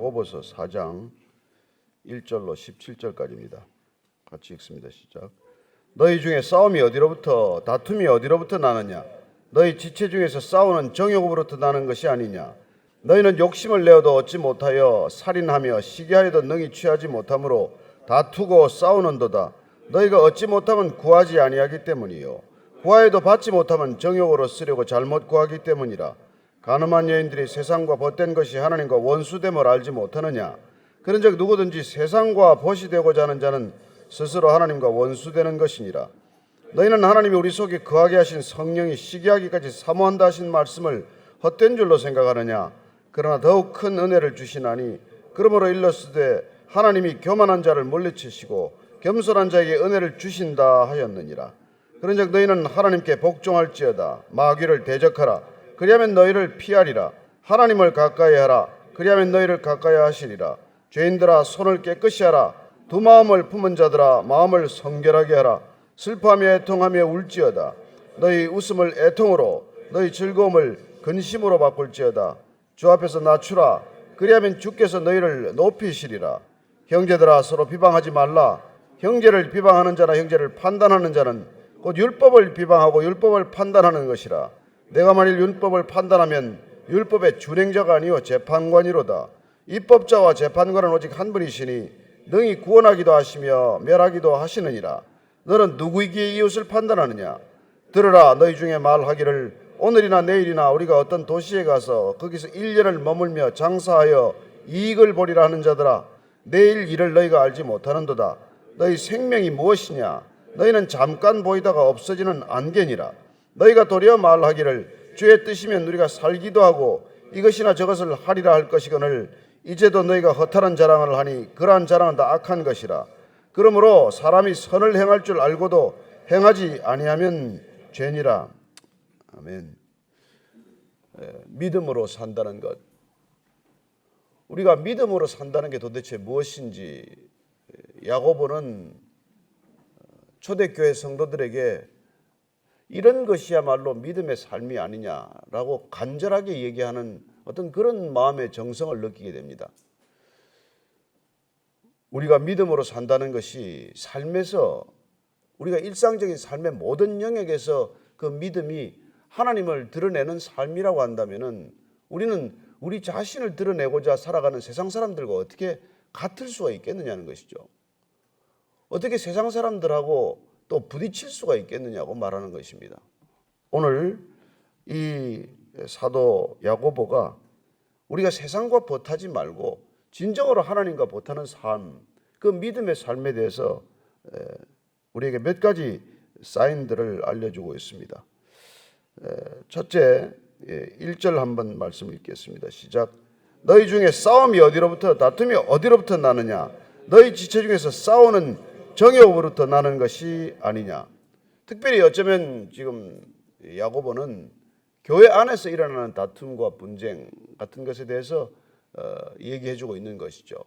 야고보서 4장 1절로 17절까지입니다. 같이 읽습니다. 시작. 너희 중에 싸움이 어디로부터 다툼이 어디로부터 나느냐? 너희 지체 중에서 싸우는 정욕으로부터 나는 것이 아니냐? 너희는 욕심을 내어도 얻지 못하여 살인하며 시기하여도 능히 취하지 못하므로 다투고 싸우는도다. 너희가 얻지 못하면 구하지 아니하기 때문이요 구하여도 받지 못하면 정욕으로 쓰려고 잘못 구하기 때문이라. 가늠한 여인들이 세상과 벗된 것이 하나님과 원수됨을 알지 못하느냐? 그런즉 누구든지 세상과 벗이 되고자 하는 자는 스스로 하나님과 원수되는 것이니라. 너희는 하나님이 우리 속에 거하게 하신 성령이 시기하기까지 사모한다 하신 말씀을 헛된 줄로 생각하느냐? 그러나 더욱 큰 은혜를 주시나니 그러므로 일렀으되 하나님이 교만한 자를 물리치시고 겸손한 자에게 은혜를 주신다 하였느니라. 그런즉 너희는 하나님께 복종할지어다. 마귀를 대적하라. 그리하면 너희를 피하리라. 하나님을 가까이 하라. 그리하면 너희를 가까이 하시리라. 죄인들아 손을 깨끗이 하라. 두 마음을 품은 자들아 마음을 성결하게 하라. 슬퍼하며 애통하며 울지어다. 너희 웃음을 애통으로 너희 즐거움을 근심으로 바꿀지어다. 주 앞에서 낮추라. 그리하면 주께서 너희를 높이시리라. 형제들아 서로 비방하지 말라. 형제를 비방하는 자나 형제를 판단하는 자는 곧 율법을 비방하고 율법을 판단하는 것이라. 내가 만일 율법을 판단하면 율법의 준행자가 아니요 재판관이로다. 입법자와 재판관은 오직 한 분이시니 능히 구원하기도 하시며 멸하기도 하시느니라. 너는 누구이기에 이웃을 판단하느냐? 들으라. 너희 중에 말하기를 오늘이나 내일이나 우리가 어떤 도시에 가서 거기서 1년을 머물며 장사하여 이익을 보리라 하는 자들아, 내일 일을 너희가 알지 못하는도다. 너희 생명이 무엇이냐? 너희는 잠깐 보이다가 없어지는 안개니라. 너희가 도리어 말하기를 주의 뜻이면 우리가 살기도 하고 이것이나 저것을 하리라 할 것이거늘 이제도 너희가 허탈한 자랑을 하니 그러한 자랑은 다 악한 것이라. 그러므로 사람이 선을 행할 줄 알고도 행하지 아니하면 죄니라. 아멘. 믿음으로 산다는 것, 우리가 믿음으로 산다는 게 도대체 무엇인지 야고보는 초대교회 성도들에게 이런 것이야말로 믿음의 삶이 아니냐라고 간절하게 얘기하는 어떤 그런 마음의 정성을 느끼게 됩니다. 우리가 믿음으로 산다는 것이 삶에서 우리가 일상적인 삶의 모든 영역에서 그 믿음이 하나님을 드러내는 삶이라고 한다면은 우리는 우리 자신을 드러내고자 살아가는 세상 사람들과 어떻게 같을 수가 있겠느냐는 것이죠. 어떻게 세상 사람들하고 또 부딪힐 수가 있겠느냐고 말하는 것입니다. 오늘 이 사도 야고보가 우리가 세상과 벗하지 말고 진정으로 하나님과 벗하는 삶, 그 믿음의 삶에 대해서 우리에게 몇 가지 사인들을 알려주고 있습니다. 첫째, 1절 한번 말씀 읽겠습니다. 시작. 너희 중에 싸움이 어디로부터 다툼이 어디로부터 나느냐? 너희 지체 중에서 싸우는 정욕으로부터 나는 것이 아니냐? 특별히 어쩌면 지금 야고보는 교회 안에서 일어나는 다툼과 분쟁 같은 것에 대해서 얘기해주고 있는 것이죠.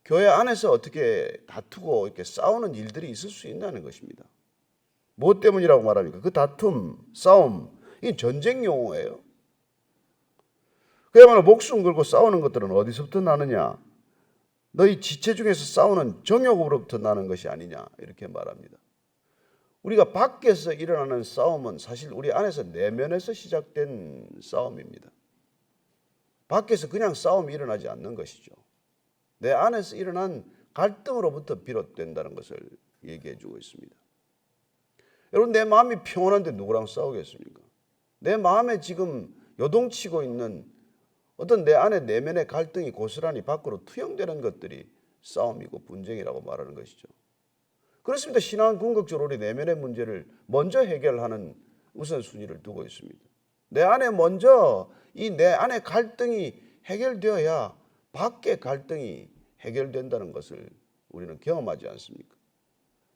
교회 안에서 어떻게 다투고 이렇게 싸우는 일들이 있을 수 있다는 것입니다. 무엇 때문이라고 말합니까? 그 다툼, 싸움, 이 전쟁 용어예요. 그야말로 목숨 걸고 싸우는 것들은 어디서부터 나느냐? 너희 지체 중에서 싸우는 정욕으로부터 나는 것이 아니냐? 이렇게 말합니다. 우리가 밖에서 일어나는 싸움은 사실 우리 안에서 내면에서 시작된 싸움입니다. 밖에서 그냥 싸움이 일어나지 않는 것이죠. 내 안에서 일어난 갈등으로부터 비롯된다는 것을 얘기해 주고 있습니다. 여러분, 내 마음이 평온한데 누구랑 싸우겠습니까? 내 마음에 지금 요동치고 있는 어떤 내 안에 내면의 갈등이 고스란히 밖으로 투영되는 것들이 싸움이고 분쟁이라고 말하는 것이죠. 그렇습니다. 신앙은 궁극적으로 우리 내면의 문제를 먼저 해결하는 우선순위를 두고 있습니다. 내 안에 먼저 이 내 안의 갈등이 해결되어야 밖의 갈등이 해결된다는 것을 우리는 경험하지 않습니까?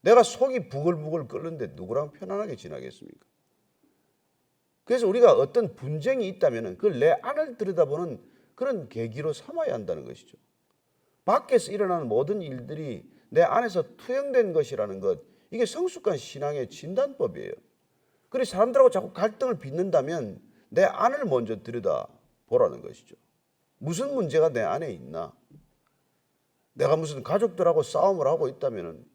내가 속이 부글부글 끓는데 누구랑 편안하게 지나겠습니까? 그래서 우리가 어떤 분쟁이 있다면 그걸 내 안을 들여다보는 그런 계기로 삼아야 한다는 것이죠. 밖에서 일어나는 모든 일들이 내 안에서 투영된 것이라는 것, 이게 성숙한 신앙의 진단법이에요. 그래서 사람들하고 자꾸 갈등을 빚는다면 내 안을 먼저 들여다보라는 것이죠. 무슨 문제가 내 안에 있나? 내가 무슨 가족들하고 싸움을 하고 있다면은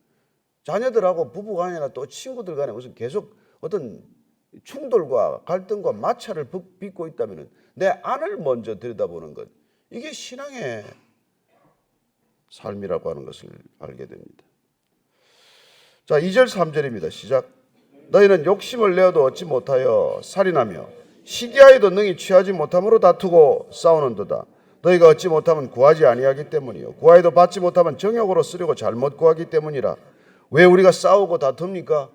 자녀들하고 부부가 아니라 또 친구들 간에 무슨 계속 어떤 충돌과 갈등과 마찰을 빚고 있다면은 내 안을 먼저 들여다보는 것. 이게 신앙의 삶이라고 하는 것을 알게 됩니다. 자, 2절 3절입니다. 시작. 너희는 욕심을 내어도 얻지 못하여 살인하며 시기하여도 능히 취하지 못함으로 다투고 싸우는도다. 너희가 얻지 못하면 구하지 아니하기 때문이요 구하여도 받지 못하면 정욕으로 쓰려고 잘못 구하기 때문이라. 왜 우리가 싸우고 다툽니까?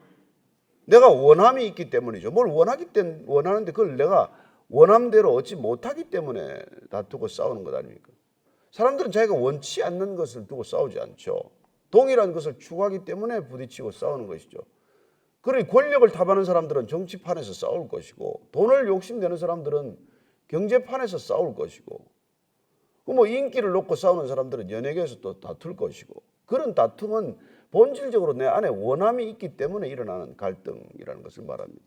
내가 원함이 있기 때문이죠. 뭘 원하는데 그걸 내가 원함대로 얻지 못하기 때문에 다투고 싸우는 것 아닙니까? 사람들은 자기가 원치 않는 것을 두고 싸우지 않죠. 동일한 것을 추구하기 때문에 부딪히고 싸우는 것이죠. 그러니 권력을 탐하는 사람들은 정치판에서 싸울 것이고, 돈을 욕심내는 사람들은 경제판에서 싸울 것이고, 뭐 인기를 놓고 싸우는 사람들은 연예계에서 또 다툴 것이고, 그런 다툼은 본질적으로 내 안에 원함이 있기 때문에 일어나는 갈등이라는 것을 말합니다.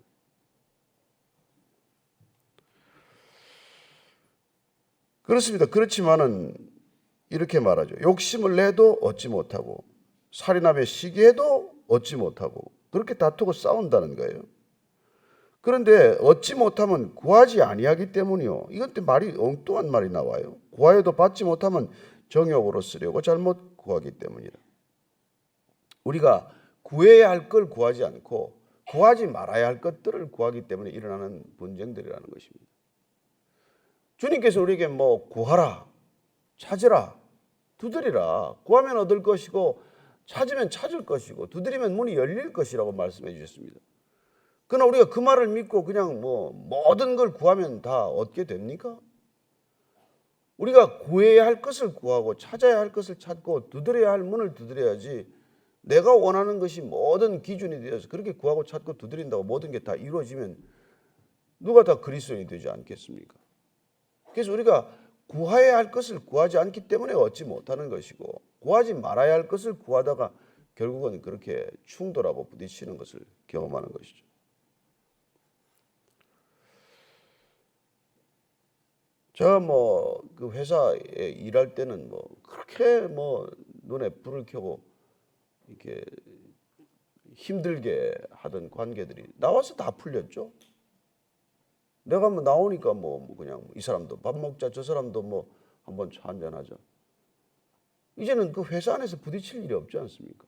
그렇습니다. 그렇지만은 이렇게 말하죠. 욕심을 내도 얻지 못하고 살인하며 시기해도 얻지 못하고 그렇게 다투고 싸운다는 거예요. 그런데 얻지 못하면 구하지 아니하기 때문이요. 이건 또 말이 엉뚱한 말이 나와요. 구하여도 받지 못하면 정욕으로 쓰려고 잘못 구하기 때문이다. 우리가 구해야 할 걸 구하지 않고 구하지 말아야 할 것들을 구하기 때문에 일어나는 분쟁들이라는 것입니다. 주님께서 우리에게 뭐 구하라, 찾으라, 두드리라, 구하면 얻을 것이고 찾으면 찾을 것이고 두드리면 문이 열릴 것이라고 말씀해 주셨습니다. 그러나 우리가 그 말을 믿고 그냥 뭐 모든 걸 구하면 다 얻게 됩니까? 우리가 구해야 할 것을 구하고 찾아야 할 것을 찾고 두드려야 할 문을 두드려야지, 내가 원하는 것이 모든 기준이 되어서 그렇게 구하고 찾고 두드린다고 모든 게 다 이루어지면 누가 다 그리스도인이 되지 않겠습니까? 그래서 우리가 구해야 할 것을 구하지 않기 때문에 얻지 못하는 것이고, 구하지 말아야 할 것을 구하다가 결국은 그렇게 충돌하고 부딪히는 것을 경험하는 것이죠. 제가 뭐 그 회사에 일할 때는 뭐 그렇게 뭐 눈에 불을 켜고 이렇게 힘들게 하던 관계들이 나와서 다 풀렸죠. 내가 뭐 나오니까 뭐 그냥 이 사람도 밥 먹자, 저 사람도 뭐 한번 차 한잔 하자. 이제는 그 회사 안에서 부딪힐 일이 없지 않습니까?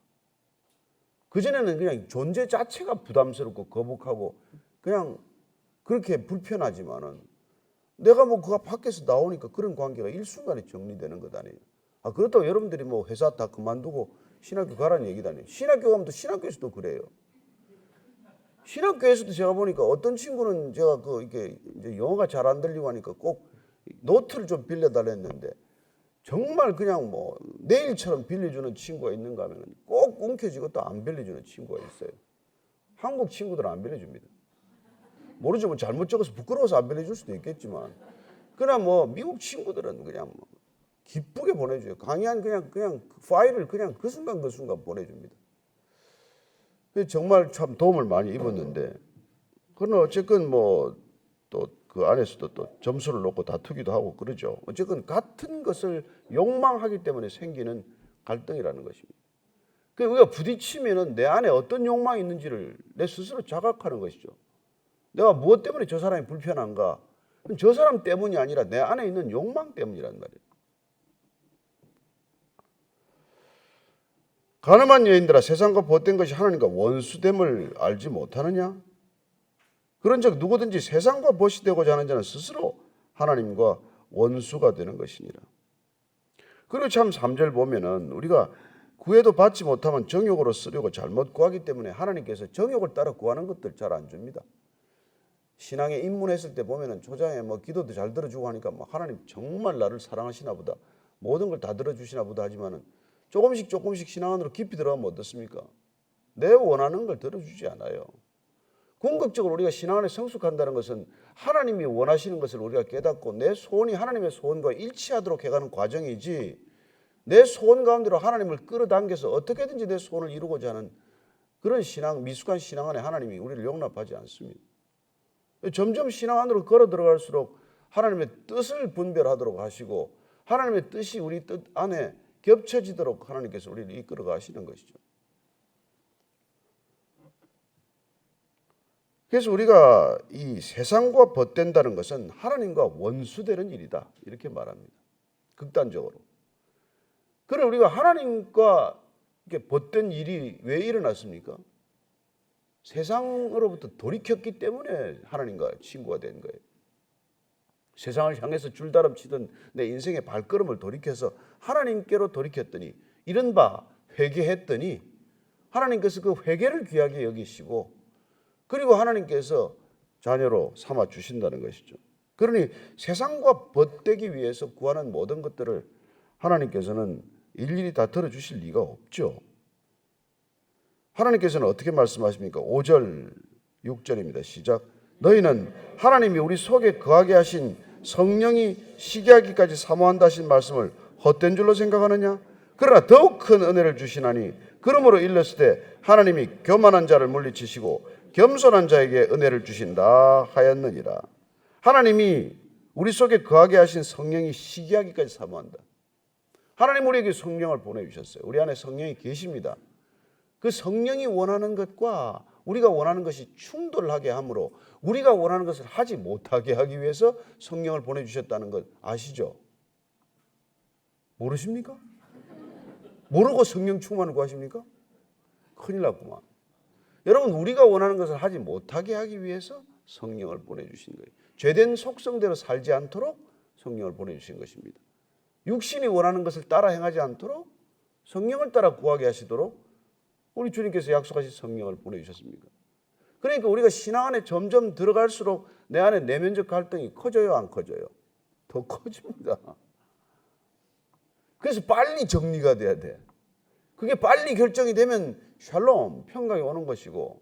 그전에는 그냥 존재 자체가 부담스럽고 거북하고 그냥 그렇게 불편하지만은 내가 뭐 그 밖에서 나오니까 그런 관계가 일순간에 정리되는 것 아니에요. 그렇다고 여러분들이 뭐 회사 다 그만두고 신학교 가라는 얘기도 아니에요. 신학교 가면 또 신학교에서도 그래요. 신학교에서도 제가 보니까 어떤 친구는 제가 이게 이제 영어가 잘 안 들리고 하니까 꼭 노트를 좀 빌려달라 했는데, 정말 그냥 뭐 내일처럼 빌려주는 친구가 있는가 하면 꼭 움켜쥐고 또 안 빌려주는 친구가 있어요. 한국 친구들은 안 빌려줍니다. 모르죠. 뭐 잘못 적어서 부끄러워서 안 빌려줄 수도 있겠지만, 그러나 뭐 미국 친구들은 그냥 뭐 기쁘게 보내줘요. 강의한 그냥 파일을 그냥 그 순간 보내줍니다. 정말 참 도움을 많이 입었는데, 그러나 어쨌건 뭐 또 그 안에서도 또 점수를 놓고 다투기도 하고 그러죠. 어쨌건 같은 것을 욕망하기 때문에 생기는 갈등이라는 것입니다. 우리가 부딪히면은 내 안에 어떤 욕망이 있는지를 내 스스로 자각하는 것이죠. 내가 무엇 때문에 저 사람이 불편한가? 저 사람 때문이 아니라 내 안에 있는 욕망 때문이란 말이에요. 가늠한 여인들아, 세상과 보탠 것이 하나님과 원수됨을 알지 못하느냐? 그런즉 누구든지 세상과 보시되고자 하는 자는 스스로 하나님과 원수가 되는 것이니라. 그리고 참 3절 보면은 우리가 구해도 받지 못하면 정욕으로 쓰려고 잘못 구하기 때문에 하나님께서 정욕을 따라 구하는 것들 잘 안 줍니다. 신앙에 입문했을 때 보면은 초장에 뭐 기도도 잘 들어주고 하니까 뭐 하나님 정말 나를 사랑하시나 보다, 모든 걸 다 들어주시나 보다 하지만은 조금씩 신앙 안으로 깊이 들어가면 어떻습니까? 내 원하는 걸 들어주지 않아요. 궁극적으로 우리가 신앙 안에 성숙한다는 것은 하나님이 원하시는 것을 우리가 깨닫고 내 소원이 하나님의 소원과 일치하도록 해가는 과정이지, 내 소원 가운데로 하나님을 끌어당겨서 어떻게든지 내 소원을 이루고자 하는 그런 신앙, 미숙한 신앙 안에 하나님이 우리를 용납하지 않습니다. 점점 신앙 안으로 걸어 들어갈수록 하나님의 뜻을 분별하도록 하시고 하나님의 뜻이 우리 뜻 안에 겹쳐지도록 하나님께서 우리를 이끌어 가시는 것이죠. 그래서 우리가 이 세상과 벗된다는 것은 하나님과 원수되는 일이다 이렇게 말합니다. 극단적으로. 그럼 우리가 하나님과 이렇게 벗된 일이 왜 일어났습니까? 세상으로부터 돌이켰기 때문에 하나님과 친구가 된 거예요. 세상을 향해서 줄다름 치던 내 인생의 발걸음을 돌이켜서 하나님께로 돌이켰더니 이른바 회개했더니 하나님께서 그 회개를 귀하게 여기시고 그리고 하나님께서 자녀로 삼아 주신다는 것이죠. 그러니 세상과 벗되기 위해서 구하는 모든 것들을 하나님께서는 일일이 다 들어주실 리가 없죠. 하나님께서는 어떻게 말씀하십니까? 5절 6절입니다. 시작. 너희는 하나님이 우리 속에 거하게 하신 성령이 시기하기까지 사모한다 하신 말씀을 헛된 줄로 생각하느냐? 그러나 더욱 큰 은혜를 주시나니 그러므로 일렀을 때 하나님이 교만한 자를 물리치시고 겸손한 자에게 은혜를 주신다 하였느니라. 하나님이 우리 속에 거하게 하신 성령이 시기하기까지 사모한다. 하나님 우리에게 성령을 보내주셨어요. 우리 안에 성령이 계십니다. 그 성령이 원하는 것과 우리가 원하는 것이 충돌하게 하므로 우리가 원하는 것을 하지 못하게 하기 위해서 성령을 보내주셨다는 것 아시죠? 모르십니까? 모르고 성령 충만을 구하십니까? 큰일 났구만. 여러분 우리가 원하는 것을 하지 못하게 하기 위해서 성령을 보내주신 거예요. 죄된 속성대로 살지 않도록 성령을 보내주신 것입니다. 육신이 원하는 것을 따라 행하지 않도록 성령을 따라 구하게 하시도록 우리 주님께서 약속하신 성령을 보내주셨습니까? 그러니까 우리가 신앙 안에 점점 들어갈수록 내 안에 내면적 갈등이 커져요, 안 커져요? 더 커집니다. 그래서 빨리 정리가 돼야 돼. 그게 빨리 결정이 되면 샬롬, 평강이 오는 것이고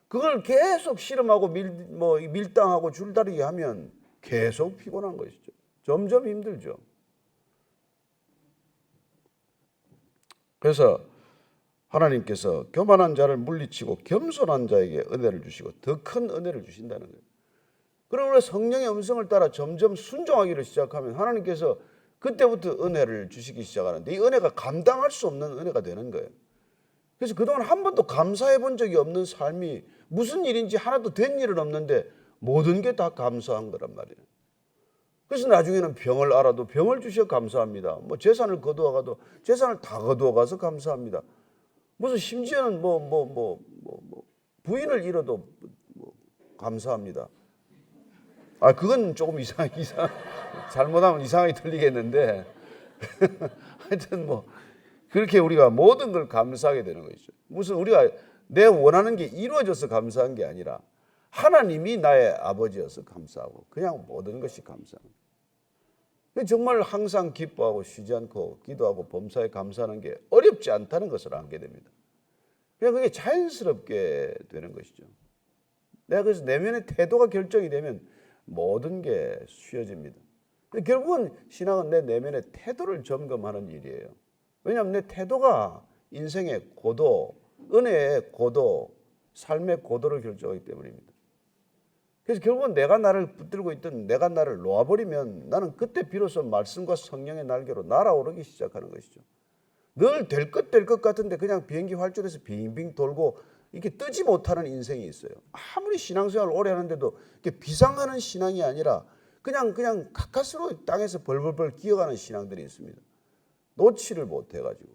그걸 계속 실험하고 밀당하고 줄다리기 하면 계속 피곤한 것이죠. 점점 힘들죠. 그래서 하나님께서 교만한 자를 물리치고 겸손한 자에게 은혜를 주시고 더 큰 은혜를 주신다는 거예요. 그럼 우리가 성령의 음성을 따라 점점 순종하기를 시작하면 하나님께서 그때부터 은혜를 주시기 시작하는데 이 은혜가 감당할 수 없는 은혜가 되는 거예요. 그래서 그동안 한 번도 감사해 본 적이 없는 삶이 무슨 일인지 하나도 된 일은 없는데 모든 게 다 감사한 거란 말이에요. 그래서 나중에는 병을 알아도 병을 주셔 감사합니다. 뭐 재산을 거두어가도 재산을 다 거두어가서 감사합니다. 무슨 심지어는 부인을 잃어도 감사합니다. 아 그건 조금 잘못하면 이상하게 들리겠는데 하여튼 그렇게 우리가 모든 걸 감사하게 되는 것이죠. 무슨 우리가 내 원하는 게 이루어져서 감사한 게 아니라 하나님이 나의 아버지여서 감사하고 그냥 모든 것이 감사합니다. 정말 항상 기뻐하고 쉬지 않고 기도하고 범사에 감사하는 게 어렵지 않다는 것을 알게 됩니다. 그냥 그게 자연스럽게 되는 것이죠. 내가 그래서 내면의 태도가 결정이 되면 모든 게 쉬워집니다. 결국은 신앙은 내 내면의 태도를 점검하는 일이에요. 왜냐하면 내 태도가 인생의 고도, 은혜의 고도, 삶의 고도를 결정하기 때문입니다. 그래서 결국은 내가 나를 붙들고 있던 내가 나를 놓아버리면 나는 그때 비로소 말씀과 성령의 날개로 날아오르기 시작하는 것이죠. 늘 될 것 같은데 그냥 비행기 활주로에서 빙빙 돌고 이렇게 뜨지 못하는 인생이 있어요. 아무리 신앙생활을 오래 하는데도 이렇게 비상하는 신앙이 아니라 그냥 가까스로 땅에서 벌벌벌 기어가는 신앙들이 있습니다. 놓지를 못해가지고.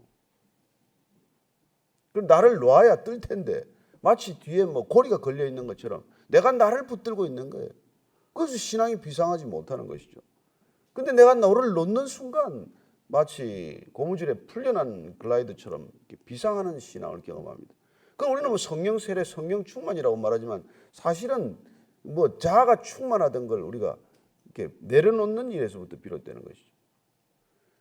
그럼 나를 놓아야 뜰 텐데 마치 뒤에 고리가 걸려 있는 것처럼 내가 나를 붙들고 있는 거예요. 그래서 신앙이 비상하지 못하는 것이죠. 근데 내가 너를 놓는 순간 마치 고무줄에 풀려난 글라이더처럼 이렇게 비상하는 신앙을 경험합니다. 그럼 우리는 성령 세례, 성령 충만이라고 말하지만 사실은 자아가 충만하던 걸 우리가 이렇게 내려놓는 일에서부터 비롯되는 것이죠.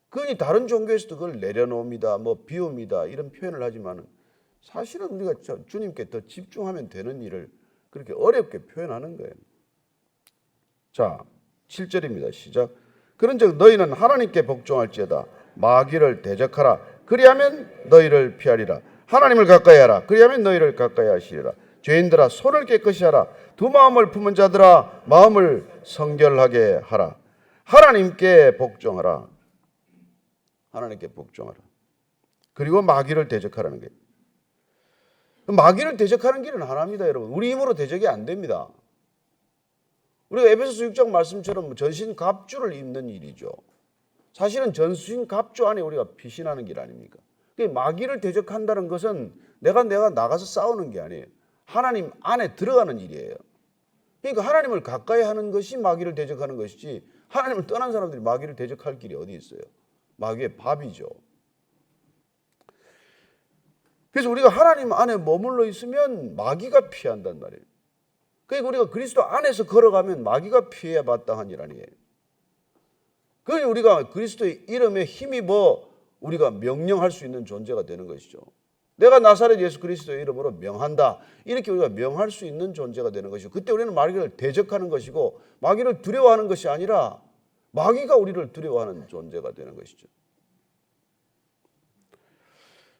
그러니 다른 종교에서도 그걸 내려놓습니다, 비웁니다 이런 표현을 하지만은 사실은 우리가 주님께 더 집중하면 되는 일을 그렇게 어렵게 표현하는 거예요. 자, 7절입니다. 시작. 그런즉 너희는 하나님께 복종할지어다. 마귀를 대적하라. 그리하면 너희를 피하리라. 하나님을 가까이 하라. 그리하면 너희를 가까이 하시리라. 죄인들아 손을 깨끗이 하라. 두 마음을 품은 자들아 마음을 성결하게 하라. 하나님께 복종하라. 하나님께 복종하라. 그리고 마귀를 대적하라는 거예요. 마귀를 대적하는 길은 하나입니다, 여러분. 우리 힘으로 대적이 안 됩니다. 우리가 에베소서 6장 말씀처럼 전신갑주를 입는 일이죠. 사실은 전신갑주 안에 우리가 피신하는 길 아닙니까? 마귀를 대적한다는 것은 내가 나가서 싸우는 게 아니에요. 하나님 안에 들어가는 일이에요. 그러니까 하나님을 가까이 하는 것이 마귀를 대적하는 것이지, 하나님을 떠난 사람들이 마귀를 대적할 길이 어디 있어요? 마귀의 밥이죠. 그래서 우리가 하나님 안에 머물러 있으면 마귀가 피한단 말이에요. 그러니까 우리가 그리스도 안에서 걸어가면 마귀가 피해야 마땅한 일 아니에요. 그러니 우리가 그리스도의 이름에 힘입어 우리가 명령할 수 있는 존재가 되는 것이죠. 내가 나사렛 예수 그리스도의 이름으로 명한다. 이렇게 우리가 명할 수 있는 존재가 되는 것이고, 그때 우리는 마귀를 대적하는 것이고 마귀를 두려워하는 것이 아니라 마귀가 우리를 두려워하는 존재가 되는 것이죠.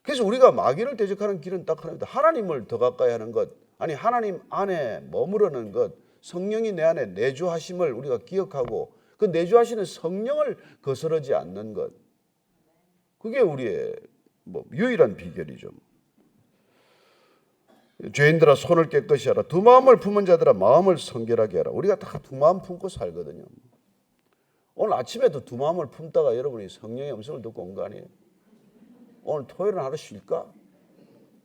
그래서 우리가 마귀를 대적하는 길은 딱 하나입니다. 하나님을 더 가까이 하는 것, 아니 하나님 안에 머무르는 것, 성령이 내 안에 내주하심을 우리가 기억하고 그 내주하시는 성령을 거스르지 않는 것, 그게 우리의 유일한 비결이죠. 죄인들아 손을 깨끗이 하라. 두 마음을 품은 자들아 마음을 성결하게 하라. 우리가 다 두 마음 품고 살거든요. 오늘 아침에도 두 마음을 품다가 여러분이 성령의 음성을 듣고 온 거 아니에요? 오늘 토요일은 하루 쉴까?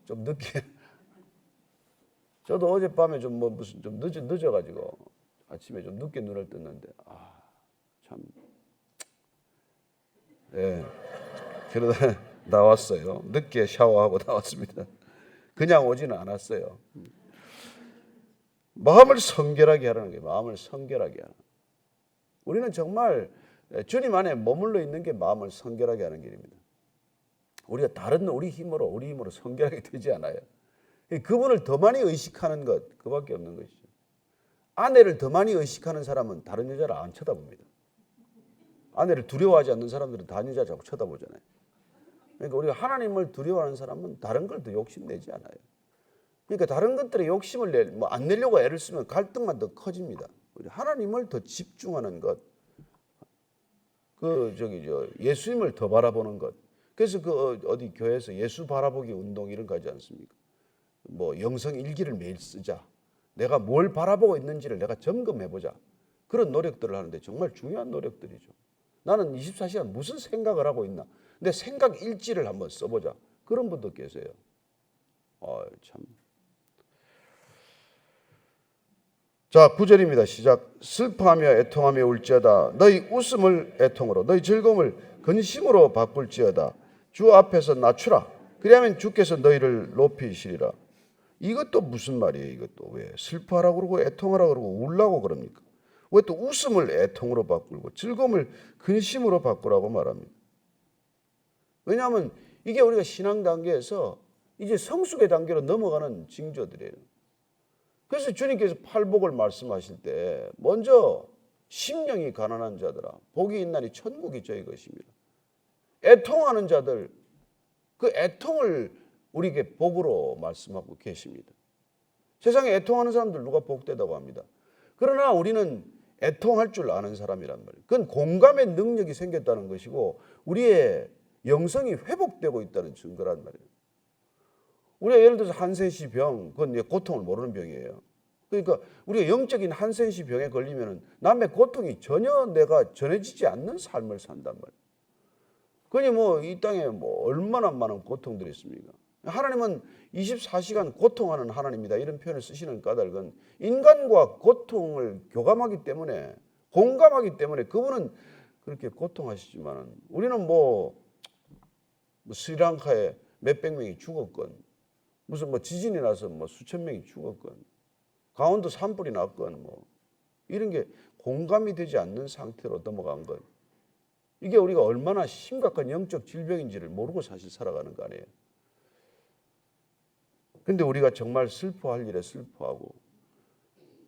좀 늦게. 저도 어젯밤에 좀 늦어가지고 아침에 좀 늦게 눈을 떴는데, 참. 예. 그러다 나왔어요. 늦게 샤워하고 나왔습니다. 그냥 오지는 않았어요. 마음을 성결하게 하라는 게, 마음을 성결하게 하는. 우리는 정말 주님 안에 머물러 있는 게 마음을 성결하게 하는 길입니다. 우리가 다른 우리 힘으로 성결하게 되지 않아요. 그분을 더 많이 의식하는 것, 그밖에 없는 것이죠. 아내를 더 많이 의식하는 사람은 다른 여자를 안 쳐다봅니다. 아내를 두려워하지 않는 사람들은 다른 여자 자꾸 쳐다보잖아요. 그러니까 우리가 하나님을 두려워하는 사람은 다른 걸 더 욕심내지 않아요. 그러니까 다른 것들에 욕심을 안 내려고 애를 쓰면 갈등만 더 커집니다. 우리 하나님을 더 집중하는 것, 예수님을 더 바라보는 것. 그래서 어디 교회에서 예수 바라보기 운동 이런 거 하지 않습니까? 영성 일기를 매일 쓰자. 내가 뭘 바라보고 있는지를 내가 점검해보자. 그런 노력들을 하는데 정말 중요한 노력들이죠. 나는 24시간 무슨 생각을 하고 있나? 내 생각 일지를 한번 써보자. 그런 분도 계세요. 참. 자, 9절입니다. 시작. 슬퍼하며 애통하며 울지어다. 너희 웃음을 애통으로, 너희 즐거움을 근심으로 바꿀지어다. 주 앞에서 낮추라. 그리하면 주께서 너희를 높이시리라. 이것도 무슨 말이에요? 이것도 왜 슬퍼하라고 그러고 애통하라고 그러고 울라고 그럽니까? 왜 또 웃음을 애통으로 바꾸고 즐거움을 근심으로 바꾸라고 말합니다. 왜냐하면 이게 우리가 신앙 단계에서 이제 성숙의 단계로 넘어가는 징조들이에요. 그래서 주님께서 팔복을 말씀하실 때 먼저 심령이 가난한 자들아 복이 있나니 천국이 저희 것입니다. 애통하는 자들, 그 애통을 우리에게 복으로 말씀하고 계십니다. 세상에 애통하는 사람들 누가 복되다고 합니다. 그러나 우리는 애통할 줄 아는 사람이란 말이에요. 그건 공감의 능력이 생겼다는 것이고 우리의 영성이 회복되고 있다는 증거란 말이에요. 우리가 예를 들어서 한센시 병, 그건 고통을 모르는 병이에요. 그러니까 우리가 영적인 한센시 병에 걸리면 남의 고통이 전혀 내가 전해지지 않는 삶을 산단 말이에요. 그니 이 땅에 얼마나 많은 고통들이 있습니까? 하나님은 24시간 고통하는 하나님이다 이런 표현을 쓰시는 까닭은 인간과 고통을 교감하기 때문에, 공감하기 때문에 그분은 그렇게 고통하시지만 우리는 스리랑카에 몇백 명이 죽었건 무슨 지진이 나서 수천 명이 죽었건 강원도 산불이 났건 이런 게 공감이 되지 않는 상태로 넘어간 것, 이게 우리가 얼마나 심각한 영적 질병인지를 모르고 사실 살아가는 거 아니에요. 근데 우리가 정말 슬퍼할 일에 슬퍼하고,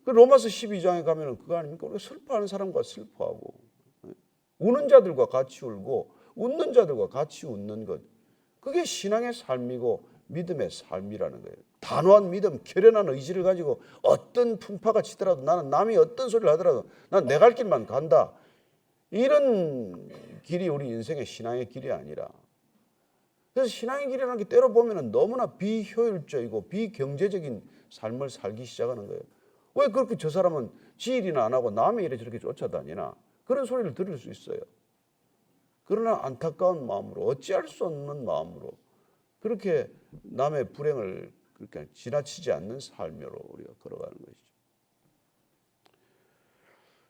그 로마서 12장에 가면은 그거 아닙니까? 우리가 슬퍼하는 사람과 슬퍼하고, 우는 자들과 같이 울고, 웃는 자들과 같이 웃는 것, 그게 신앙의 삶이고 믿음의 삶이라는 거예요. 다 단호한 믿음, 결연한 의지를 가지고 어떤 풍파가 치더라도 나는 남이 어떤 소리를 하더라도 난 내 갈 길만 간다. 이런 길이 우리 인생의 신앙의 길이 아니라, 그래서 신앙의 길이라는 게 때로 보면 너무나 비효율적이고 비경제적인 삶을 살기 시작하는 거예요. 왜 그렇게 저 사람은 지 일이나 안 하고 남의 일에 저렇게 쫓아다니나, 그런 소리를 들을 수 있어요. 그러나 안타까운 마음으로, 어찌할 수 없는 마음으로 그렇게 남의 불행을 그렇게 지나치지 않는 삶으로 우리가 걸어가는 것이죠.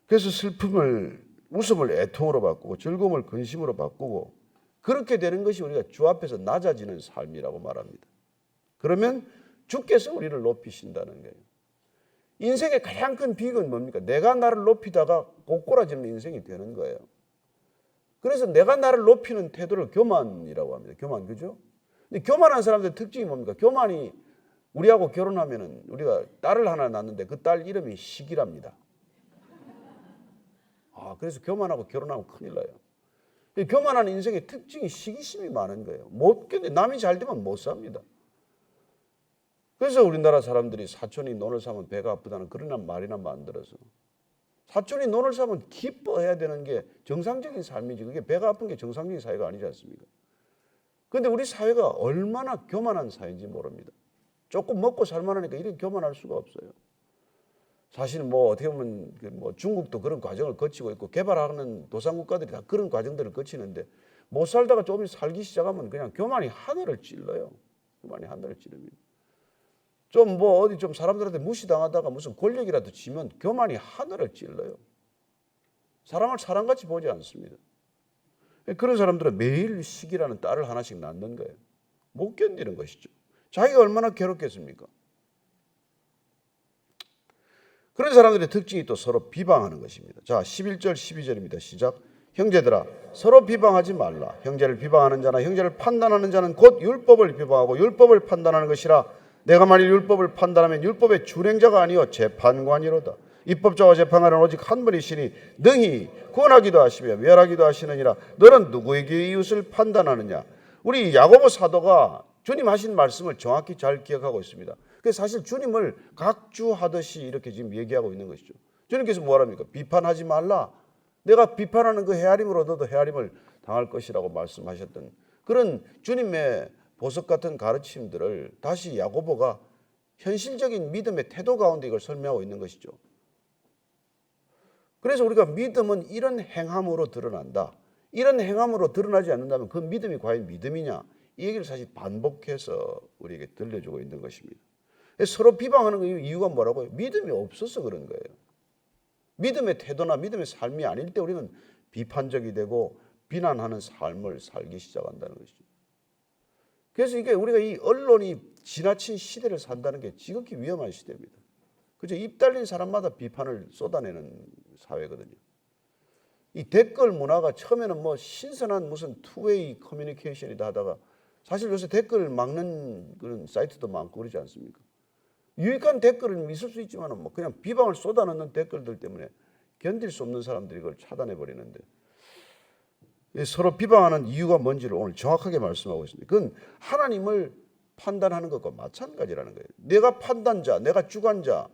그래서 슬픔을 웃음을 애통으로 바꾸고 즐거움을 근심으로 바꾸고, 그렇게 되는 것이 우리가 주 앞에서 낮아지는 삶이라고 말합니다. 그러면 주께서 우리를 높이신다는 거예요. 인생의 가장 큰 비극은 뭡니까? 내가 나를 높이다가 고꾸라지는 인생이 되는 거예요. 그래서 내가 나를 높이는 태도를 교만이라고 합니다. 교만, 그죠? 근데 교만한 사람들의 특징이 뭡니까? 교만이, 우리하고 결혼하면은 우리가 딸을 하나 낳는데 그 딸 이름이 시기랍니다. 그래서 교만하고 결혼하면 큰일 나요. 교만한 인생의 특징이 시기심이 많은 거예요. 남이 잘 되면 못 삽니다. 그래서 우리나라 사람들이 사촌이 논을 사면 배가 아프다는 그런 말이나 만들어서, 사촌이 논을 사면 기뻐해야 되는 게 정상적인 삶이지, 그게 배가 아픈 게 정상적인 사회가 아니지 않습니까? 그런데 우리 사회가 얼마나 교만한 사회인지 모릅니다. 조금 먹고 살만하니까 이렇게 교만할 수가 없어요. 사실 어떻게 보면 중국도 그런 과정을 거치고 있고, 개발하는 도상국가들이 다 그런 과정들을 거치는데, 못 살다가 조금 살기 시작하면 그냥 교만이 하늘을 찔러요. 교만이 하늘을 찌릅니다. 어디 사람들한테 무시당하다가 무슨 권력이라도 쥐면 교만이 하늘을 찔러요. 사람을 사람같이 보지 않습니다. 그런 사람들은 매일 시기라는 딸을 하나씩 낳는 거예요. 못 견디는 것이죠. 자기가 얼마나 괴롭겠습니까? 그런 사람들의 특징이 또 서로 비방하는 것입니다. 자, 11절 12절입니다. 시작. 형제들아, 서로 비방하지 말라. 형제를 비방하는 자나 형제를 판단하는 자는 곧 율법을 비방하고 율법을 판단하는 것이라. 내가 만일 율법을 판단하면 율법의 준행자가 아니요 재판관이로다. 입법자와 재판관은 오직 한 분이시니 능히 구원하기도 하시며 멸하기도 하시느니라. 너는 누구에게 이웃을 판단하느냐? 우리 야고보 사도가 주님 하신 말씀을 정확히 잘 기억하고 있습니다. 그래서 사실 주님을 각주하듯이 이렇게 지금 얘기하고 있는 것이죠. 주님께서 뭐랍니까? 비판하지 말라. 내가 비판하는 그 헤아림으로 너도 헤아림을 당할 것이라고 말씀하셨던 그런 주님의 보석 같은 가르침들을 다시 야고보가 현실적인 믿음의 태도 가운데 이걸 설명하고 있는 것이죠. 그래서 우리가 믿음은 이런 행함으로 드러난다. 이런 행함으로 드러나지 않는다면 그 믿음이 과연 믿음이냐? 이 얘기를 사실 반복해서 우리에게 들려주고 있는 것입니다. 서로 비방하는 이유가 뭐라고요? 믿음이 없어서 그런 거예요. 믿음의 태도나 믿음의 삶이 아닐 때 우리는 비판적이 되고 비난하는 삶을 살기 시작한다는 것이죠. 그래서 이게 우리가 이 언론이 지나친 시대를 산다는 게 지극히 위험한 시대입니다. 그죠? 입 달린 사람마다 비판을 쏟아내는 사회거든요. 이 댓글 문화가 처음에는 신선한 무슨 투웨이 커뮤니케이션이다 하다가 사실 요새 댓글 막는 그런 사이트도 많고 그러지 않습니까? 유익한 댓글은 있을 수 있지만 그냥 비방을 쏟아넣는 댓글들 때문에 견딜 수 없는 사람들이 그걸 차단해 버리는데, 서로 비방하는 이유가 뭔지를 오늘 정확하게 말씀하고 있습니다. 그건 하나님을 판단하는 것과 마찬가지라는 거예요. 내가 판단자, 내가 주관자,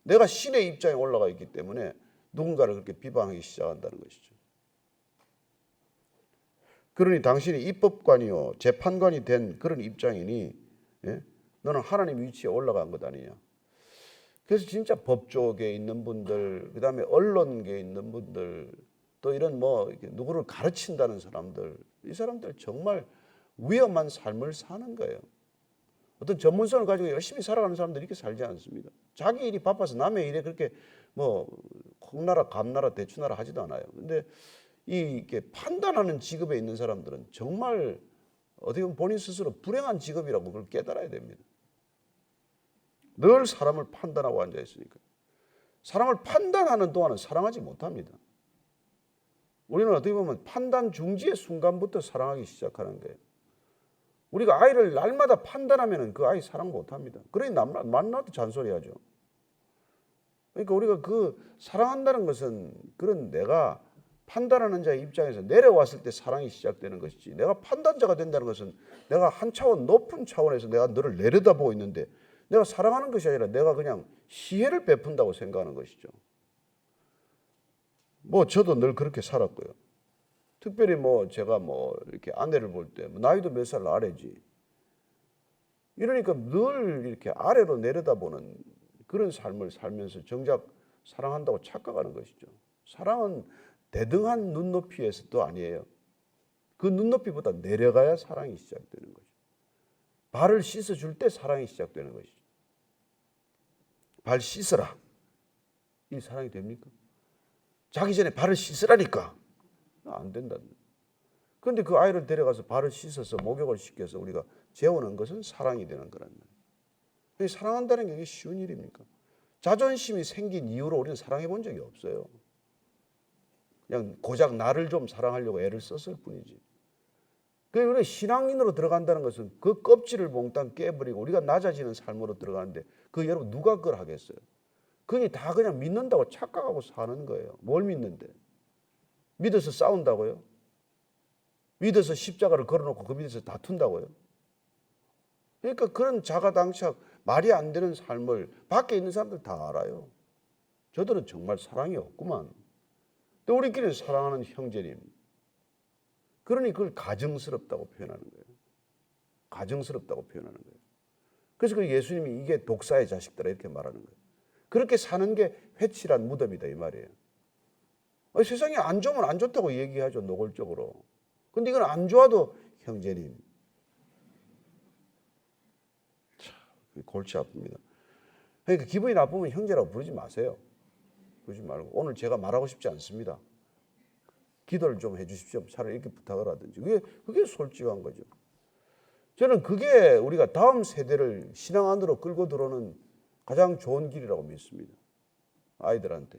내가 신의 입장에 올라가 있기 때문에 누군가를 그렇게 비방하기 시작한다는 것이죠. 그러니 당신이 입법관이요 재판관이 된 그런 입장이니 너는 하나님 위치에 올라간 것 아니냐. 그래서 진짜 법 쪽에 있는 분들, 그 다음에 언론계에 있는 분들, 또 이런 누구를 가르친다는 사람들, 이 사람들 정말 위험한 삶을 사는 거예요. 어떤 전문성을 가지고 열심히 살아가는 사람들이 이렇게 살지 않습니다. 자기 일이 바빠서 남의 일에 그렇게 콩나라 감나라 대추나라 하지도 않아요. 근데 이게 판단하는 직업에 있는 사람들은 정말 어떻게 보면 본인 스스로 불행한 직업이라고 그걸 깨달아야 됩니다. 늘 사람을 판단하고 앉아 있으니까. 사람을 판단하는 동안은 사랑하지 못합니다. 우리는 어떻게 보면 판단 중지의 순간부터 사랑하기 시작하는 거예요. 우리가 아이를 날마다 판단하면 그 아이 사랑 못합니다. 그러니 만나도 잔소리하죠. 그러니까 우리가 사랑한다는 것은 그런 내가 판단하는 자의 입장에서 내려왔을 때 사랑이 시작되는 것이지, 내가 판단자가 된다는 것은 내가 한 차원 높은 차원에서 내가 너를 내려다보고 있는데 내가 사랑하는 것이 아니라 내가 그냥 시혜를 베푼다고 생각하는 것이죠. 뭐 저도 늘 그렇게 살았고요. 특별히 뭐 제가 뭐 이렇게 아내를 볼 때 나이도 몇 살 아래지. 이러니까 늘 이렇게 아래로 내려다보는 그런 삶을 살면서 정작 사랑한다고 착각하는 것이죠. 사랑은 대등한 눈높이에서도 아니에요. 그 눈높이보다 내려가야 사랑이 시작되는 거죠. 발을 씻어줄 때 사랑이 시작되는 것이죠. 발 씻어라. 이 사랑이 됩니까? 자기 전에 발을 씻으라니까. 안 된다는 거예요. 그런데 그 아이를 데려가서 발을 씻어서 목욕을 시켜서 우리가 재우는 것은 사랑이 되는 거란 말이에요. 사랑한다는 게 쉬운 일입니까? 자존심이 생긴 이후로 우리는 사랑해 본 적이 없어요. 그냥 고작 나를 좀 사랑하려고 애를 썼을 뿐이지. 그래서 우리가 신앙인으로 들어간다는 것은 그 껍질을 몽땅 깨버리고 우리가 낮아지는 삶으로 들어가는데 그 여러분 누가 그걸 하겠어요? 그게 다 그냥 믿는다고 착각하고 사는 거예요. 뭘 믿는데? 믿어서 싸운다고요? 믿어서 십자가를 걸어놓고 그 밑에서 다툰다고요? 그러니까 그런 자가당착, 말이 안 되는 삶을 밖에 있는 사람들 다 알아요. 저들은 정말 사랑이 없구만. 또 우리끼리는 사랑하는 형제님. 그러니 그걸 가증스럽다고 표현하는 거예요. 가증스럽다고 표현하는 거예요. 그래서 그 예수님이 이게 독사의 자식들아 이렇게 말하는 거예요. 그렇게 사는 게 회칠한 무덤이다 이 말이에요. 세상이 안 좋으면 안 좋다고 얘기하죠, 노골적으로. 근데 이건 안 좋아도 형제님. 참, 골치 아픕니다. 그러니까 기분이 나쁘면 형제라고 부르지 마세요. 그러지 말고 오늘 제가 말하고 싶지 않습니다. 기도를 좀 해주십시오. 차라리 이렇게 부탁을 하든지. 그게 솔직한 거죠. 저는 그게 우리가 다음 세대를 신앙 안으로 끌고 들어오는 가장 좋은 길이라고 믿습니다. 아이들한테.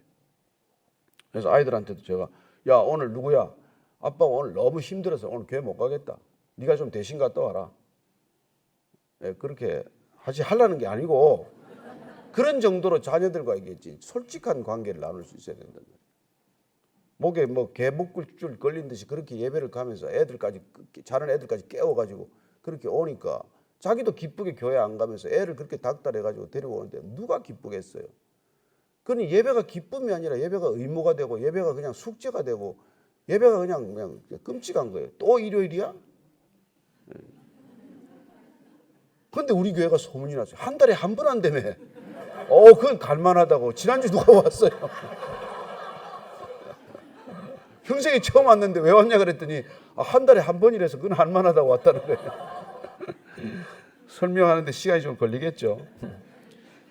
그래서 아이들한테도 제가 야 오늘 누구야? 아빠가 오늘 너무 힘들어서 오늘 교회 못 가겠다. 네가 좀 대신 갔다 와라. 네, 그렇게 하려는 게 아니고 그런 정도로 자녀들과 이겠지 솔직한 관계를 나눌 수 있어야 된다는 거예요. 목에 뭐 개목줄 걸린 듯이 그렇게 예배를 가면서 애들까지 자는 애들까지 깨워가지고 그렇게 오니까 자기도 기쁘게 교회 안 가면서 애를 그렇게 닥달해가지고 데리고 오는데 누가 기쁘겠어요? 그러니 예배가 기쁨이 아니라 예배가 의무가 되고 예배가 그냥 숙제가 되고 예배가 그냥 끔찍한 거예요. 또 일요일이야? 그런데 우리 교회가 소문이 났어요. 한 달에 한 번 한다며. 그건 갈만하다고. 지난주 누가 왔어요? 평생에 처음 왔는데 왜 왔냐 그랬더니 한 달에 한 번이라서 그건 할만하다고 왔다는 거예요. 설명하는데 시간이 좀 걸리겠죠.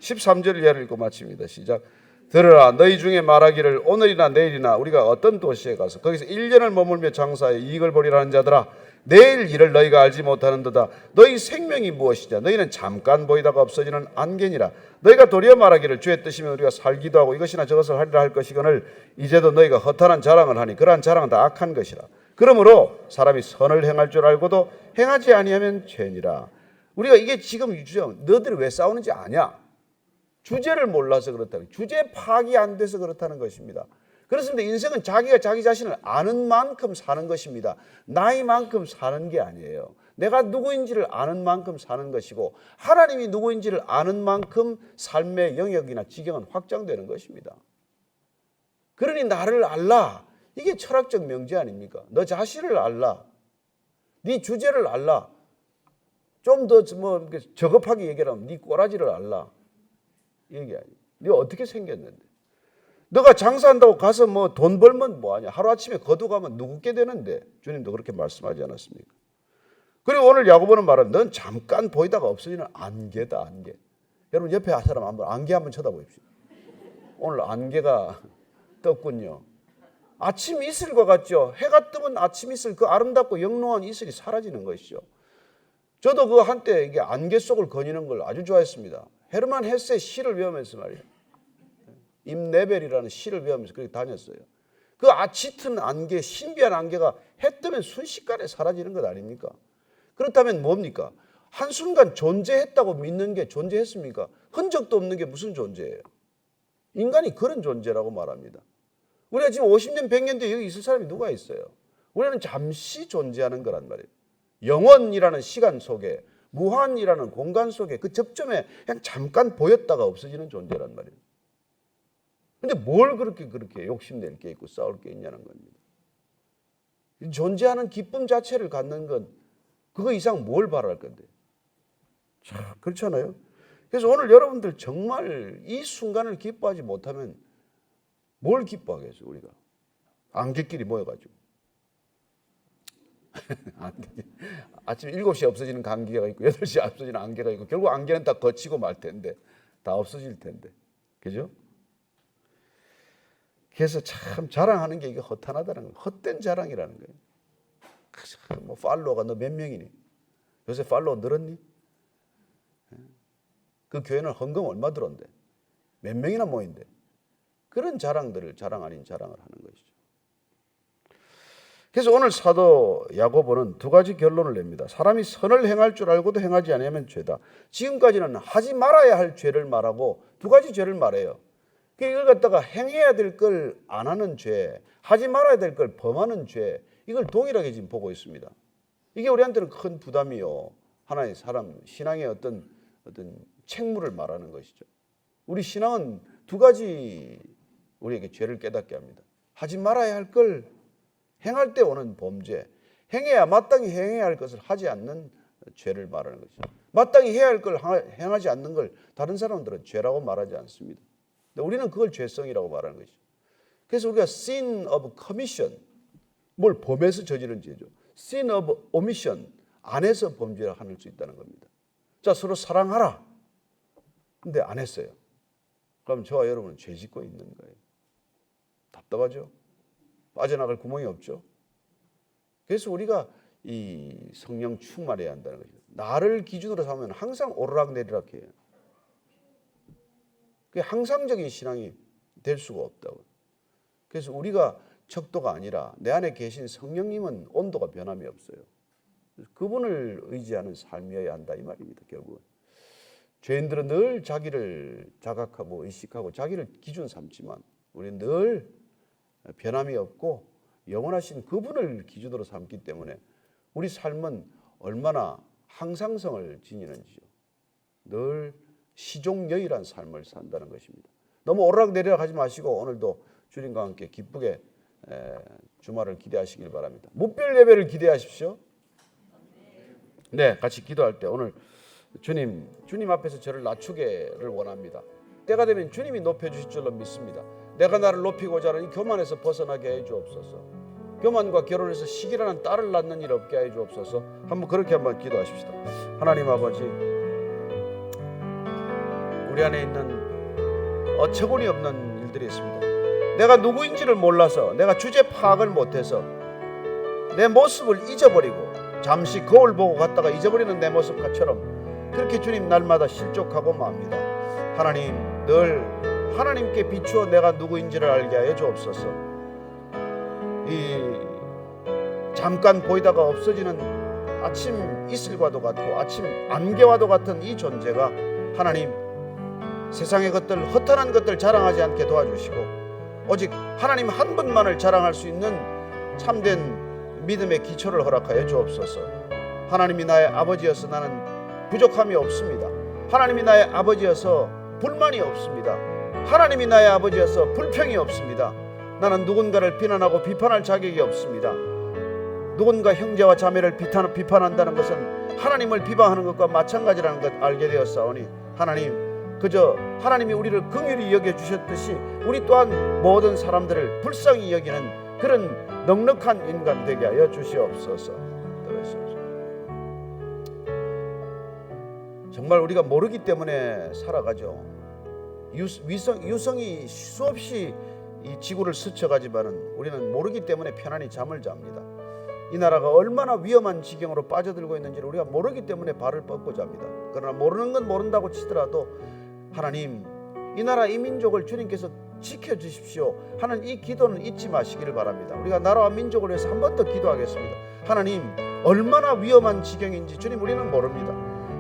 13절 이하를 읽고 마칩니다. 시작. 들으라 너희 중에 말하기를 오늘이나 내일이나 우리가 어떤 도시에 가서 거기서 1년을 머물며 장사하여 이익을 보리라 하는 자들아 내일 일을 너희가 알지 못하는도다. 너희 생명이 무엇이냐? 너희는 잠깐 보이다가 없어지는 안개니라. 너희가 도리어 말하기를 주의 뜻이면 우리가 살기도 하고 이것이나 저것을 하리라 할 것이거늘 이제도 너희가 허탄한 자랑을 하니 그러한 자랑은 다 악한 것이라. 그러므로 사람이 선을 행할 줄 알고도 행하지 아니하면 죄니라. 우리가 이게 지금 유주정 너희들이 왜 싸우는지 아냐? 주제를 몰라서 그렇다는 주제 파악이 안 돼서 그렇다는 것입니다. 그렇습니다. 인생은 자기가 자기 자신을 아는 만큼 사는 것입니다. 나이만큼 사는 게 아니에요. 내가 누구인지를 아는 만큼 사는 것이고 하나님이 누구인지를 아는 만큼 삶의 영역이나 지경은 확장되는 것입니다. 그러니 나를 알라. 이게 철학적 명제 아닙니까? 너 자신을 알라. 네 주제를 알라. 좀 더 저급하게 얘기하면 네 꼬라지를 알라. 얘기 아니에요. 네가 어떻게 생겼는데? 너가 장사한다고 가서 뭐 돈 벌면 뭐하냐? 하루아침에 거두가면 누구게 되는데? 주님도 그렇게 말씀하지 않았습니까? 그리고 오늘 야고보는 말합니다. 넌 잠깐 보이다가 없어지는 안개다, 안개. 여러분 옆에 사람 한번 안개 한번 쳐다보십시오. 오늘 안개가 떴군요. 아침 이슬과 같죠? 해가 뜨면 아침 이슬, 그 아름답고 영롱한 이슬이 사라지는 것이죠. 저도 그 한때 이게 안개 속을 거니는 걸 아주 좋아했습니다. 헤르만 헤세의 시를 외우면서 말이에요. 임네벨이라는 시를 외우면서 그렇게 다녔어요. 그 짙은 안개, 신비한 안개가 해 뜨면 순식간에 사라지는 것 아닙니까? 그렇다면 뭡니까? 한순간 존재했다고 믿는 게 존재했습니까? 흔적도 없는 게 무슨 존재예요? 인간이 그런 존재라고 말합니다. 우리가 지금 50년, 100년 뒤에 여기 있을 사람이 누가 있어요? 우리는 잠시 존재하는 거란 말이에요. 영원이라는 시간 속에 무한이라는 공간 속에 그 접점에 그냥 잠깐 보였다가 없어지는 존재란 말이에요. 근데 뭘 그렇게 욕심낼 게 있고 싸울 게 있냐는 겁니다. 존재하는 기쁨 자체를 갖는 건 그거 이상 뭘 바랄 건데. 자, 그렇잖아요. 그래서 오늘 여러분들 정말 이 순간을 기뻐하지 못하면 뭘 기뻐하겠어요, 우리가? 안개끼리 모여가지고. 아침 7시에 없어지는 감기가 있고 8시에 없어지는 안개가 있고 결국 안개는 다 거치고 말 텐데 다 없어질 텐데. 그죠? 그래서 참 자랑하는 게 이게 허탄하다는 거예요. 헛된 자랑이라는 거예요. 뭐 팔로워가 너 몇 명이니? 요새 팔로워 늘었니? 그 교회는 헌금 얼마 들었는데? 몇 명이나 모인대? 그런 자랑들을 자랑 아닌 자랑을 하는 것이죠. 그래서 오늘 사도 야고보는 두 가지 결론을 냅니다. 사람이 선을 행할 줄 알고도 행하지 않으면 죄다. 지금까지는 하지 말아야 할 죄를 말하고 두 가지 죄를 말해요. 이걸 갖다가 행해야 될 걸 안 하는 죄, 하지 말아야 될 걸 범하는 죄, 이걸 동일하게 지금 보고 있습니다. 이게 우리한테는 큰 부담이요. 하나의 사람 신앙의 어떤 책무를 말하는 것이죠. 우리 신앙은 두 가지 우리에게 죄를 깨닫게 합니다. 하지 말아야 할 걸 행할 때 오는 범죄, 마땅히 행해야 할 것을 하지 않는 죄를 말하는 것이죠. 마땅히 해야 할 걸 행하지 않는 걸 다른 사람들은 죄라고 말하지 않습니다. 우리는 그걸 죄성이라고 말하는 것이죠. 그래서 우리가 sin of commission, 뭘 범해서 저지른 죄죠. sin of omission, 안에서 범죄를 할 수 있다는 겁니다. 자, 서로 사랑하라. 근데 안 했어요. 그럼 저와 여러분은 죄 짓고 있는 거예요. 답답하죠? 빠져나갈 구멍이 없죠? 그래서 우리가 이 성령 충만해야 한다는 거죠. 나를 기준으로 삼으면 항상 오르락내리락 해요. 그게 항상적인 신앙이 될 수가 없다고. 그래서 우리가 척도가 아니라 내 안에 계신 성령님은 온도가 변함이 없어요. 그분을 의지하는 삶이어야 한다 이 말입니다. 결국은 죄인들은 늘 자기를 자각하고 의식하고 자기를 기준 삼지만 우리는 늘 변함이 없고 영원하신 그분을 기준으로 삼기 때문에 우리 삶은 얼마나 항상성을 지니는지요. 늘 시종여일한 삶을 산다는 것입니다. 너무 오르락내리락 하지 마시고 오늘도 주님과 함께 기쁘게 주말을 기대하시길 바랍니다. 무별 예배를 기대하십시오. 네, 같이 기도할 때 오늘 주님 앞에서 저를 낮추기를 원합니다. 때가 되면 주님이 높여주실 줄로 믿습니다. 내가 나를 높이고자 하는 이 교만에서 벗어나게 해 주옵소서. 교만과 결혼해서 시기라는 딸을 낳는 일 없게 해 주옵소서. 그렇게 한번 기도하십시다. 하나님 아버지, 우리 안에 있는 어처구니 없는 일들이 있습니다. 내가 누구인지를 몰라서, 내가 주제 파악을 못해서 내 모습을 잊어버리고 잠시 거울 보고 갔다가 잊어버리는 내 모습처럼 그렇게 주님 날마다 실족하고 맙니다. 하나님, 늘 하나님께 비추어 내가 누구인지를 알게 하여 주옵소서. 이 잠깐 보이다가 없어지는 아침 이슬과도 같고 아침 안개와도 같은 이 존재가 하나님, 세상의 것들, 허탄한 것들 자랑하지 않게 도와주시고 오직 하나님 한 분만을 자랑할 수 있는 참된 믿음의 기초를 허락하여 주옵소서. 하나님이 나의 아버지여서 나는 부족함이 없습니다. 하나님이 나의 아버지여서 불만이 없습니다. 하나님이 나의 아버지여서 불평이 없습니다. 나는 누군가를 비난하고 비판할 자격이 없습니다. 누군가 형제와 자매를 비판한다는 것은 하나님을 비방하는 것과 마찬가지라는 것 알게 되었사오니 하나님, 그저 하나님이 우리를 긍휼히 여겨주셨듯이 우리 또한 모든 사람들을 불쌍히 여기는 그런 넉넉한 인간 되게 하여 주시옵소서. 정말 우리가 모르기 때문에 살아가죠. 유성이 수없이 이 지구를 스쳐가지만은 우리는 모르기 때문에 편안히 잠을 잡니다. 이 나라가 얼마나 위험한 지경으로 빠져들고 있는지를 우리가 모르기 때문에 발을 뻗고 잡니다. 그러나 모르는 건 모른다고 치더라도 하나님, 이 나라 이 민족을 주님께서 지켜주십시오 하는 이 기도는 잊지 마시기를 바랍니다. 우리가 나라와 민족을 위해서 한 번 더 기도하겠습니다. 하나님, 얼마나 위험한 지경인지 주님 우리는 모릅니다.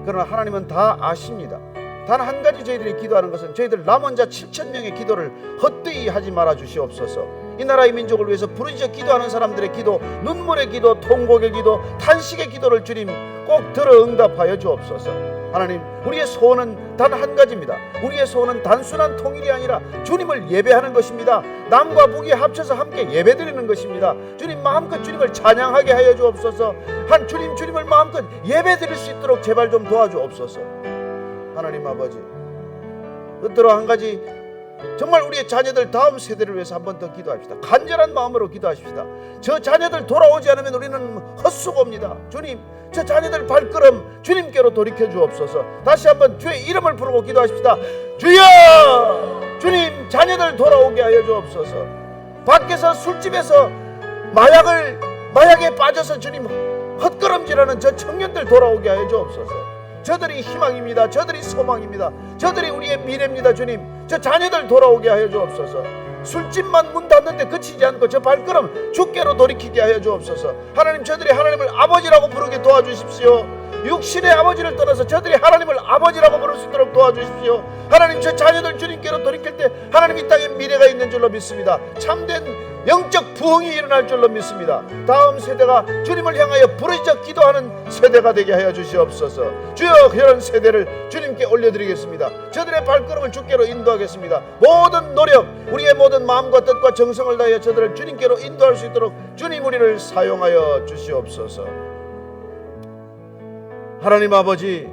그러나 하나님은 다 아십니다. 단 한 가지 저희들이 기도하는 것은 저희들 남은 자 7,000명의 기도를 헛되이 하지 말아 주시옵소서. 이 나라의 민족을 위해서 부르짖어 기도하는 사람들의 기도, 눈물의 기도, 통곡의 기도, 탄식의 기도를 주님 꼭 들어 응답하여 주옵소서. 하나님, 우리의 소원은 단 한 가지입니다. 우리의 소원은 단순한 통일이 아니라 주님을 예배하는 것입니다. 남과 북이 합쳐서 함께 예배드리는 것입니다. 주님, 마음껏 주님을 찬양하게 하여 주옵소서. 주님을 마음껏 예배드릴 수 있도록 제발 좀 도와주옵소서. 하나님 아버지, 끝으로 한 가지, 정말 우리의 자녀들 다음 세대를 위해서 한 번 더 기도합시다. 간절한 마음으로 기도하십시다. 저 자녀들 돌아오지 않으면 우리는 헛수고입니다. 주님, 저 자녀들 발걸음 주님께로 돌이켜 주옵소서. 다시 한번 주의 이름을 부르고 기도하십시다. 주여! 주님, 자녀들 돌아오게 하여 주옵소서. 밖에서 술집에서 마약에 빠져서 주님 헛걸음질하는 저 청년들 돌아오게 하여 주옵소서. 저들이 희망입니다. 저들이 소망입니다. 저들이 우리의 미래입니다. 주님, 저 자녀들 돌아오게 하여 주옵소서. 술집만 문 닫는데 그치지 않고 저 발걸음 주께로 돌이키게 하여 주옵소서. 하나님, 저들이 하나님을 아버지라고 부르게 도와주십시오. 육신의 아버지를 떠나서 저들이 하나님을 아버지라고 부를 수 있도록 도와주십시오. 하나님, 저 자녀들 주님께로 돌이킬 때 하나님 이 땅에 미래가 있는 줄로 믿습니다. 참된 영적 부흥이 일어날 줄로 믿습니다. 다음 세대가 주님을 향하여 부르짖어 기도하는 세대가 되게 하여 주시옵소서. 주여, 그런 세대를 주님께 올려드리겠습니다. 저들의 발걸음을 주께로 인도하겠습니다. 모든 노력, 우리의 모든 마음과 뜻과 정성을 다하여 저들을 주님께로 인도할 수 있도록 주님 우리를 사용하여 주시옵소서. 하나님 아버지,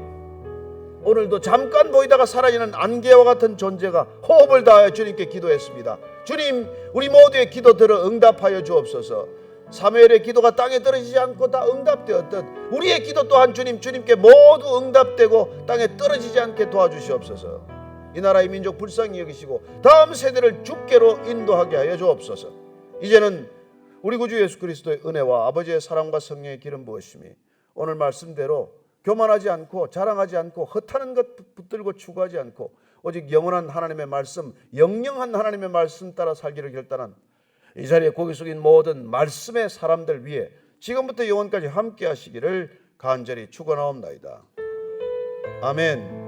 오늘도 잠깐 보이다가 사라지는 안개와 같은 존재가 호흡을 다하여 주님께 기도했습니다. 주님, 우리 모두의 기도 들어 응답하여 주옵소서. 사무엘의 기도가 땅에 떨어지지 않고 다 응답되었듯 우리의 기도 또한 주님께 모두 응답되고 땅에 떨어지지 않게 도와주시옵소서. 이 나라의 민족 불쌍히 여기시고 다음 세대를 주께로 인도하게 하여 주옵소서. 이제는 우리 구주 예수 그리스도의 은혜와 아버지의 사랑과 성령의 기름 부으심이 오늘 말씀대로 교만하지 않고 자랑하지 않고 헛하는 것 붙들고 추구하지 않고 오직 영원한 하나님의 말씀, 영영한 하나님의 말씀 따라 살기를 결단한 이 자리에 고개 숙인 모든 말씀의 사람들 위해 지금부터 영원까지 함께 하시기를 간절히 축원하옵나이다. 아멘.